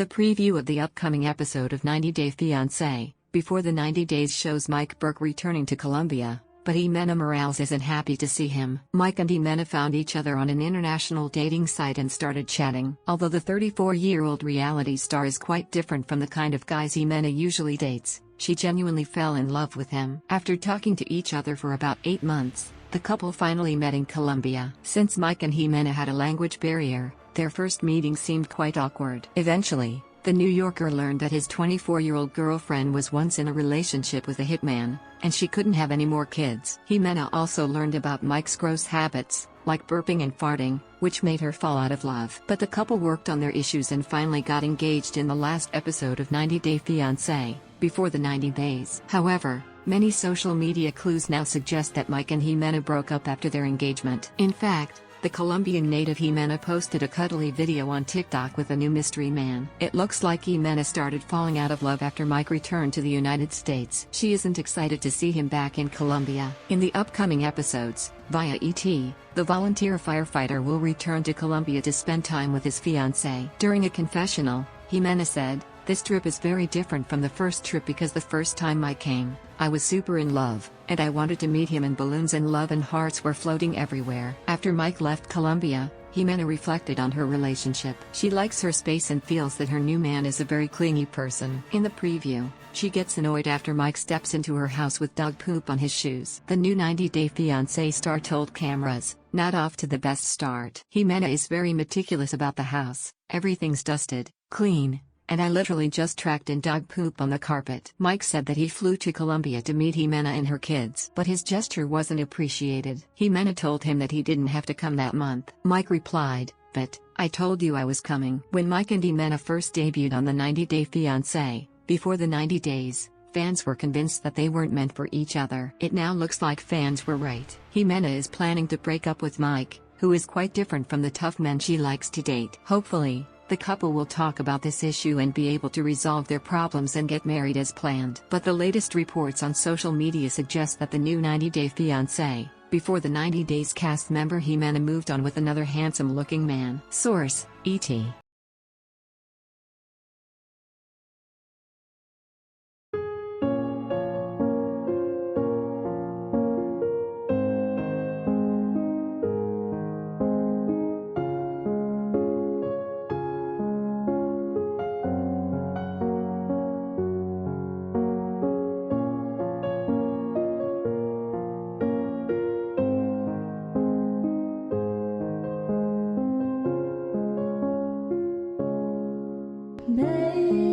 The preview of the upcoming episode of 90 Day Fiancé. Before the 90 days shows Mike Berk returning to Colombia, but Ximena Morales isn't happy to see him. Mike and Ximena found each other on an international dating site and started chatting. Although the 34-year-old reality star is quite different from the kind of guys Ximena usually dates, she genuinely fell in love with him. After talking to each other for about 8 months, the couple finally met in Colombia. Since Mike and Ximena had a language barrier, their first meeting seemed quite awkward. Eventually, the New Yorker learned that his 24-year-old girlfriend was once in a relationship with a hitman, and she couldn't have any more kids. Ximena also learned about Mike's gross habits, like burping and farting, which made her fall out of love. But the couple worked on their issues and finally got engaged in the last episode of 90 Day Fiancé, before the 90 days. However, many social media clues now suggest that Mike and Ximena broke up after their engagement. In fact, the Colombian native Ximena posted a cuddly video on TikTok with a new mystery man. It looks like Ximena started falling out of love after Mike returned to the United States. She isn't excited to see him back in Colombia. In the upcoming episodes, via ET, the volunteer firefighter will return to Colombia to spend time with his fiancée. During a confessional, Ximena said, "This trip is very different from the first trip because the first time Mike came, I was super in love, and I wanted to meet him, and balloons and love and hearts were floating everywhere." After Mike left Colombia, Ximena reflected on her relationship. She likes her space and feels that her new man is a very clingy person. In the preview, she gets annoyed after Mike steps into her house with dog poop on his shoes. The new 90 Day Fiancé star told cameras, "Not off to the best start. Ximena is very meticulous about the house. Everything's dusted, clean, and I literally just tracked in dog poop on the carpet." Mike said that he flew to Colombia to meet Ximena and her kids, but his gesture wasn't appreciated. Ximena told him that he didn't have to come that month. Mike replied, "But, I told you I was coming." When Mike and Ximena first debuted on the 90 Day Fiancé, before the 90 days, fans were convinced that they weren't meant for each other. It now looks like fans were right. Ximena is planning to break up with Mike, who is quite different from the tough men she likes to date. Hopefully, the couple will talk about this issue and be able to resolve their problems and get married as planned. But the latest reports on social media suggest that the new 90 Day Fiancé, before the 90 Days cast member Ximena moved on with another handsome-looking man. Source: ET. Baby